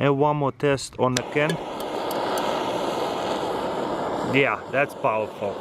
And one more test on the can. Yeah, that's powerful.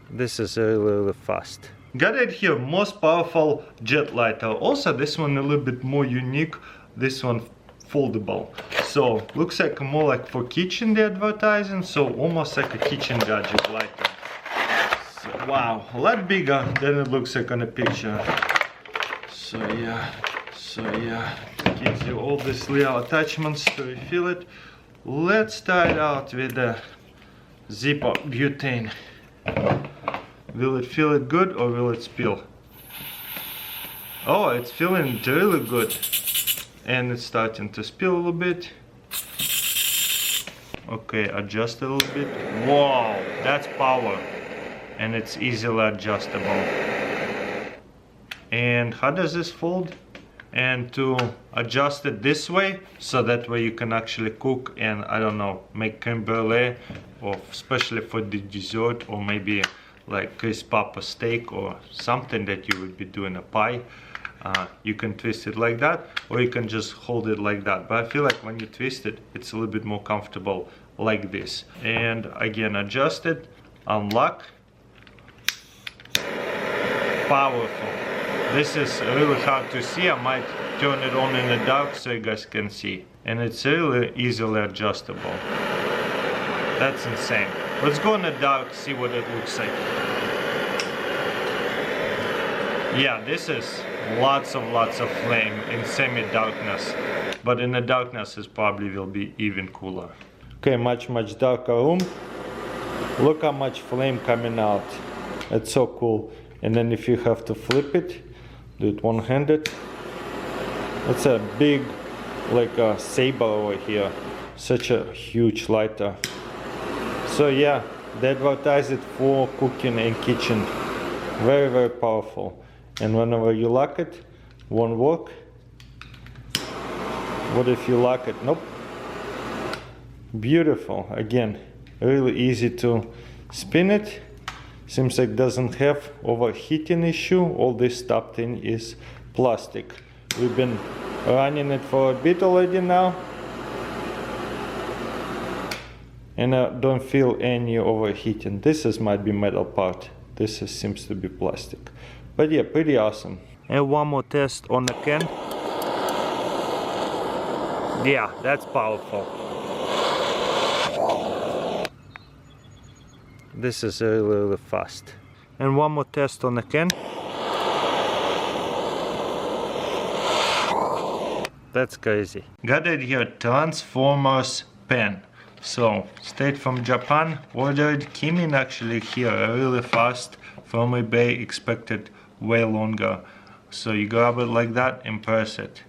This is really fast. Got it here, most powerful jet lighter. Also this one a little bit more unique. This one foldable. So looks like more like for kitchen the advertising. So almost like a kitchen gadget lighter. So, wow, a lot bigger than it looks like on the picture. So yeah, gives you all these little attachments to refill it. Let's start out with the zipper butane. Will it feel it good or will it spill? Oh, it's feeling really good. And it's starting to spill a little bit. Okay, adjust a little bit. Wow, that's power. And it's easily adjustable. And how does this fold? And to adjust it this way, so that way you can actually cook and, I don't know, make creme brulee, or especially for the dessert, or maybe like crisp up a steak or something that you would be doing a pie. You can twist it like that, or you can just hold it like that. But I feel like when you twist it, it's a little bit more comfortable like this. And again, adjust it, unlock. Powerful. This is really hard to see. I might turn it on in the dark so you guys can see. And it's really easily adjustable. That's insane. Let's go in the dark, see what it looks like. Yeah, this is lots of flame in semi-darkness. But in the darkness it probably will be even cooler. Okay, much darker room. Look how much flame coming out. It's so cool. And then if you have to flip it, do it one-handed. It's a big, like a saber over here. Such a huge lighter. So yeah, they advertise it for cooking and kitchen. Very powerful. And whenever you lock it, won't work. What if you lock it? Nope. Beautiful. Again, really easy to spin it. Seems like doesn't have overheating issue. All this stuff in is plastic. We've been running it for a bit already now. And I don't feel any overheating. This might be metal part. This seems to be plastic. But yeah, pretty awesome. And one more test on the can. Yeah, that's powerful. This is really fast. And one more test on the can. That's crazy. Got it here, Transformers pen. So, straight from Japan, ordered, came in actually here really fast from eBay, expected way longer. So you grab it like that and press it.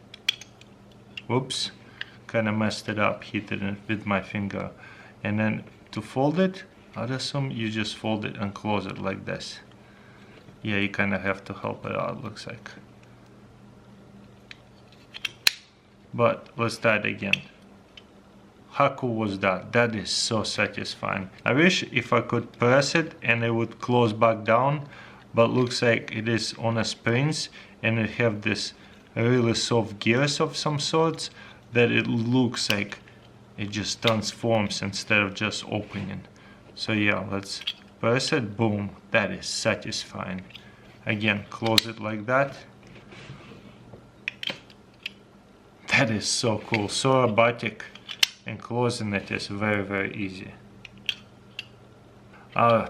Whoops, kinda messed it up, hit it with my finger. And then to fold it, I'd assume you just fold it and close it like this. Yeah, you kinda have to help it out, looks like. But let's try it again. How cool was that? That is so satisfying. I wish if I could press it and it would close back down, but looks like it is on a springs and it have this really soft gears of some sorts that it looks like it just transforms instead of just opening. So yeah, let's press it, boom, that is satisfying. Again, close it like that. That is so cool, so robotic. And closing it is very easy.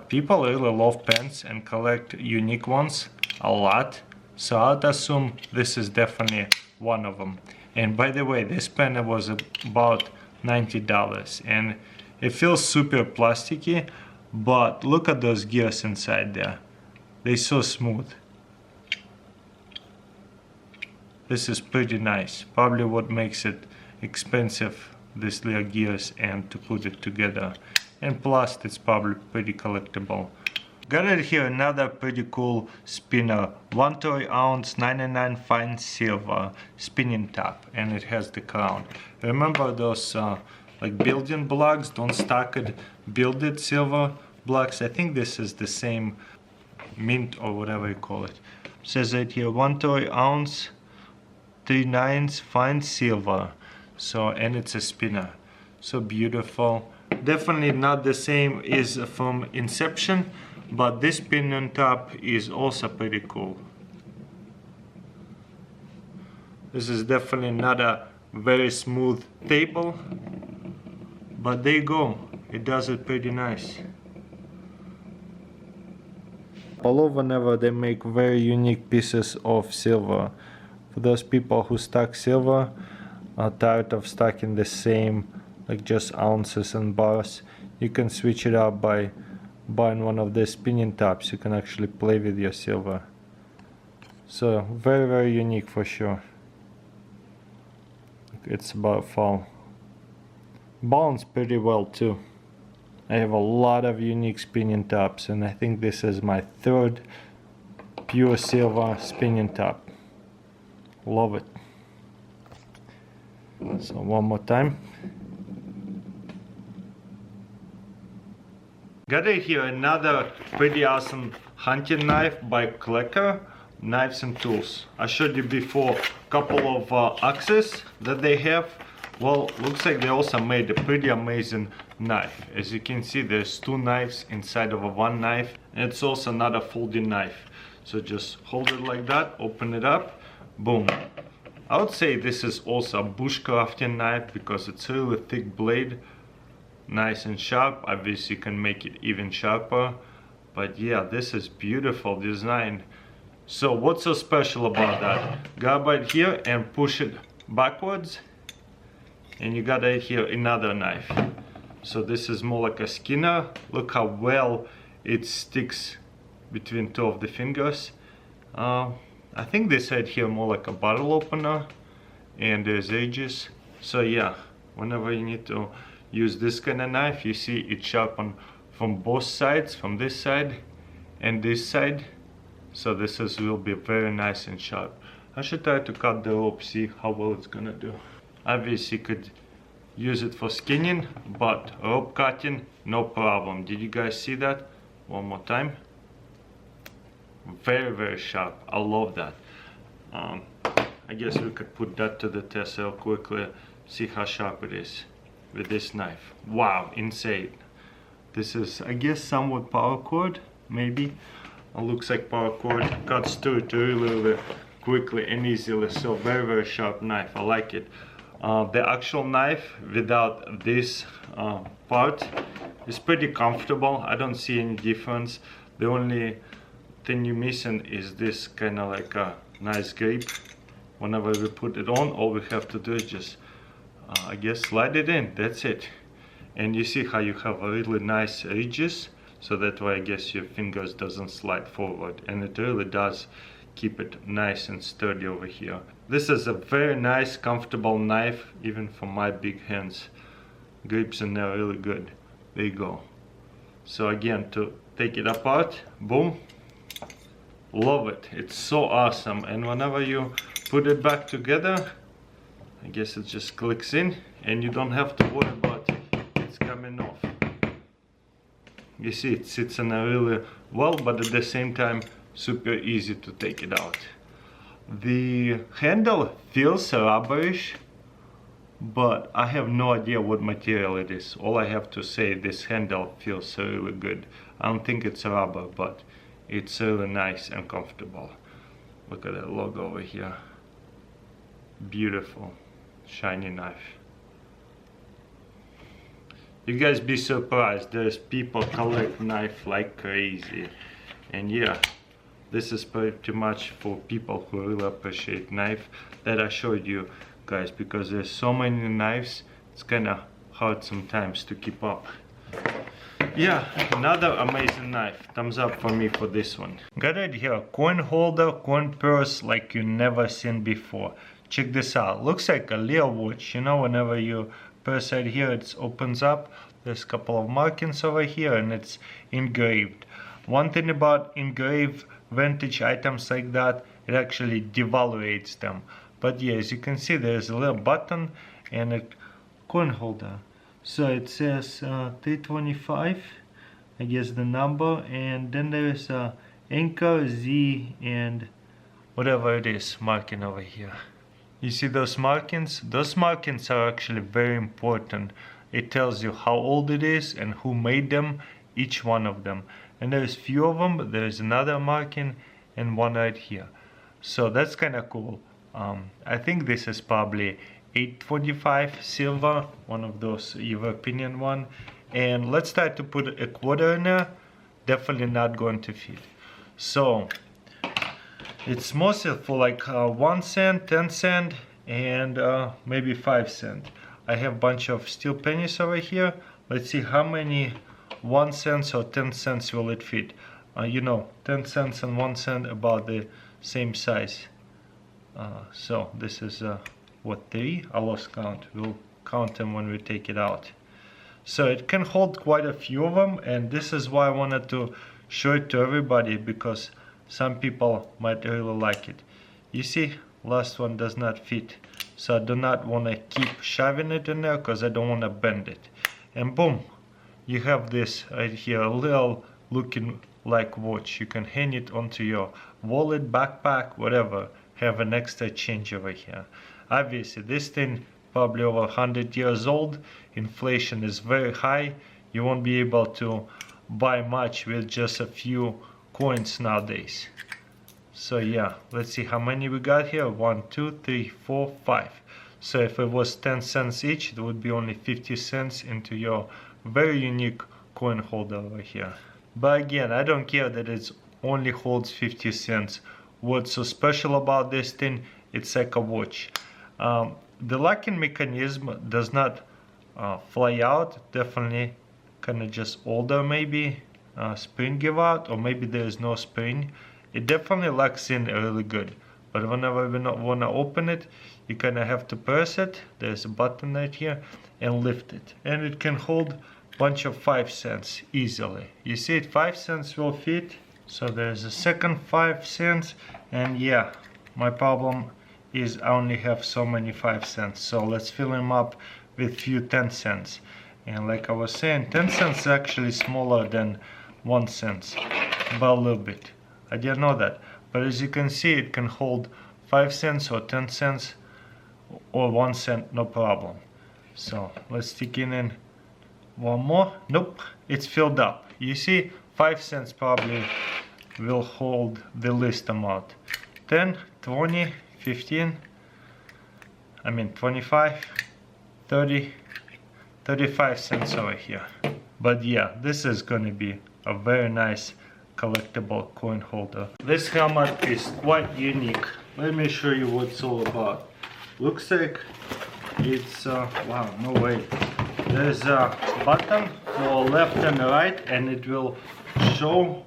People really love pens and collect unique ones a lot, so I'd assume this is definitely one of them. And by the way, this pen was about $90 and it feels super plasticky, but look at those gears inside there. They're so smooth. This is pretty nice, probably what makes it expensive, these little gears and to put it together. And plus it's probably pretty collectible. Got it here, another pretty cool spinner, 1/3 ounce 99 fine silver spinning top, and it has the crown. Remember those like building blocks, don't stack it, build it silver blocks? I think this is the same mint or whatever you call it. Says right here 1/3 ounce 3 nines, fine silver. So, and it's a spinner. So beautiful. Definitely not the same as from Inception, but this pin on top is also pretty cool. This is definitely not a very smooth table, but there you go. It does it pretty nice. All over Never, they make very unique pieces of silver. For those people who stack silver, are tired of stacking the same, like just ounces and bars, you can switch it up by buying one of the spinning tops. You can actually play with your silver. So very unique for sure. It's about fall. Bounce pretty well too. I have a lot of unique spinning tops, and I think this is my third pure silver spinning top. Love it. So one more time. Got it here, another pretty awesome hunting knife by Klecker Knives and Tools. I showed you before a couple of axes that they have. Well, looks like they also made a pretty amazing knife. As you can see, there's 2 knives inside of one knife, and it's also not a folding knife. So just hold it like that, open it up, boom. I would say this is also a bushcrafting knife because it's a really thick blade, nice and sharp. Obviously you can make it even sharper, but yeah, this is beautiful design. So what's so special about that? Grab right here and push it backwards, and you got right here another knife. So this is more like a skinner. Look how well it sticks between 2 of the fingers. I think this side here more like a bottle opener, and there's edges. So yeah, whenever you need to use this kind of knife, you see it's sharpened from both sides, from this side and this side. So this will be very nice and sharp. I should try to cut the rope, see how well it's gonna do. Obviously you could use it for skinning, but rope cutting, no problem. Did you guys see that? One more time. Very sharp. I love that. I guess we could put that to the test real quickly, see how sharp it is with this knife. Wow, insane. This is, I guess, somewhat paracord, maybe. It looks like paracord. Cuts through it really quickly and easily. So very sharp knife. I like it. The actual knife without this part is pretty comfortable. I don't see any difference. The only thing you're missing is this kind of like a nice grip. Whenever we put it on, all we have to do is just I guess slide it in. That's it. And you see how you have a really nice ridges, so that way I guess your fingers doesn't slide forward, and it really does keep it nice and sturdy over here. This is a very nice comfortable knife, even for my big hands. Grips in there really good. There you go. So again, to take it apart, boom. Love it. It's so awesome. And whenever you put it back together, I guess it just clicks in and you don't have to worry about it's coming off. You see, it sits in a really well, but at the same time super easy to take it out. The handle feels rubberish, but I have no idea what material it is. All I have to say, this handle feels really good. I don't think it's rubber, but it's really nice and comfortable. Look at that logo over here. Beautiful, shiny knife. You guys be surprised, there's people collect knife like crazy. And yeah, this is pretty much for people who really appreciate knife that I showed you guys, because there's so many knives, it's kinda hard sometimes to keep up. Yeah, another amazing knife. Thumbs up for me for this one. Got it here, coin holder, coin purse like you never seen before. Check this out. Looks like a Leo watch. You know, whenever you press right here, it opens up. There's a couple of markings over here, and it's engraved. One thing about engraved vintage items like that, it actually devaluates them. But yeah, as you can see, there's a little button and a coin holder. So it says 325, I guess the number, and then there's a anchor, Z, and whatever it is marking over here. You see those markings? Those markings are actually very important. It tells you how old it is and who made them, each one of them. And there's few of them, but there's another marking and one right here. So that's kind of cool. I think this is probably 825 silver, one of those European one. And let's try to put a quarter in there. Definitely not going to fit. So it's mostly for like 1 cent, 10 cent, and maybe 5 cent. I have a bunch of steel pennies over here. Let's see how many 1 cent or 10 cents will it fit. You know, 10 cents and 1 cent about the same size. So this is what, 3? I lost count. We'll count them when we take it out. So it can hold quite a few of them, and this is why I wanted to show it to everybody, because some people might really like it. You see, last one does not fit. So I do not want to keep shoving it in there because I don't want to bend it. And boom, you have this right here, a little looking like watch. You can hang it onto your wallet, backpack, whatever. Have an extra change over here. Obviously, this thing probably over 100 years old. Inflation is very high. You won't be able to buy much with just a few coins nowadays. So yeah, let's see how many we got here. 1, 2, 3, 4, 5. So if it was 10 cents each, it would be only 50 cents into your very unique coin holder over here. But again, I don't care that it only holds 50 cents. What's so special about this thing? It's like a watch. The locking mechanism does not fly out. Definitely kind of just older maybe. Spring give out, or maybe there is no spring. It definitely locks in really good, but whenever we want to open it, you kind of have to press it. There's a button right here, and lift it, and it can hold a bunch of 5 cents easily. You see it, 5 cents will fit. So there's a second 5 cents, and yeah, my problem is I only have so many 5 cents. So let's fill them up with few 10 cents. And like I was saying, 10 cents is actually smaller than 1 cent, by a little bit. I didn't know that, but as you can see, it can hold 5 cents or 10 cents or 1 cent, no problem. So let's stick in one more. Nope, it's filled up. You see, 5 cents probably will hold the least amount. 10, 20, 15, 25, 30, 35 cents over here. But yeah, this is gonna be a very nice collectible coin holder. This helmet is quite unique. Let me show you what it's all about. Looks like it's wow, no way. There's a button for left and right, and it will show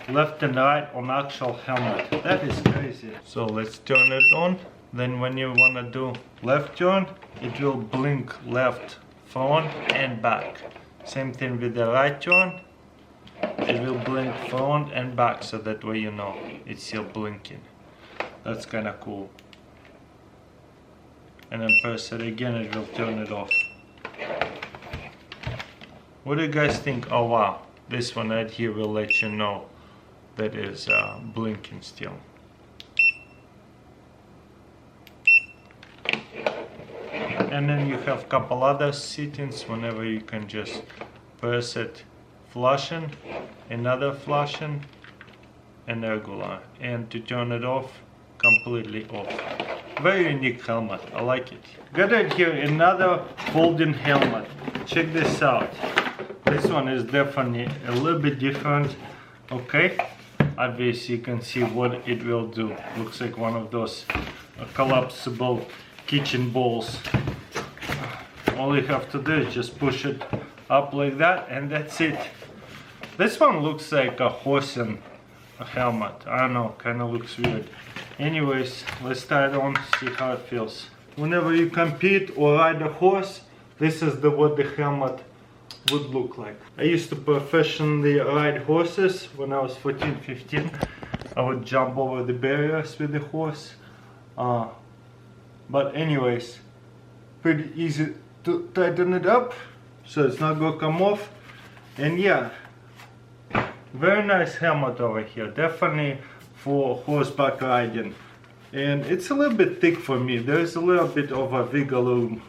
left and right on actual helmet. That is crazy. So let's turn it on. Then when you want to do left turn, it will blink left, front and back. Same thing with the right turn. It will blink front and back, so that way you know it's still blinking. That's kind of cool. And then press it again, it will turn it off. What do you guys think? Oh wow, this one right here will let you know that is blinking still. And then you have a couple other settings whenever you can just press it, flashing, another flashing, and regular. And to turn it off, completely off. Very unique helmet, I like it. Got right here another folding helmet. Check this out. This one is definitely a little bit different. Okay, obviously you can see what it will do. Looks like one of those collapsible kitchen bowls. All you have to do is just push it up like that, and that's it. This one looks like a horse and a helmet. I don't know, kind of looks weird. Anyways, let's try it on, see how it feels. Whenever you compete or ride a horse, this is what the helmet would look like. I used to professionally ride horses when I was 14, 15. I would jump over the barriers with the horse. But anyways, pretty easy to tighten it up so it's not gonna come off. And yeah, very nice helmet over here. Definitely for horseback riding. And it's a little bit thick for me. There's a little bit of a wiggle room,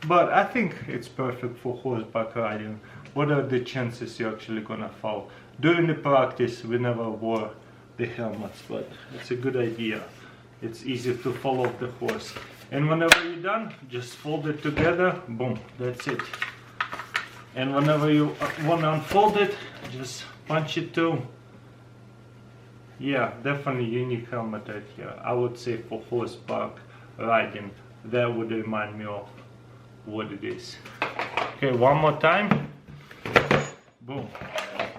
but I think it's perfect for horseback riding. What are the chances you're actually gonna fall? During the practice we never wore the helmets, but it's a good idea. It's easy to fall off the horse. And whenever you're done, just fold it together, boom, that's it. And whenever you want to unfold it, just punch it too. Yeah, definitely unique helmet right here. I would say for horseback riding, that would remind me of what it is. Okay, one more time. Boom.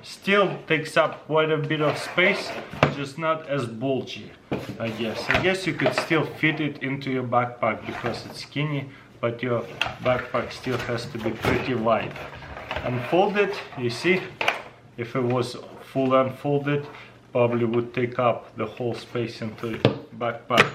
Still takes up quite a bit of space, just not as bulgy, I guess. I guess you could still fit it into your backpack because it's skinny, but your backpack still has to be pretty wide. Unfold it, you see, if it was full unfolded, probably would take up the whole space into your backpack.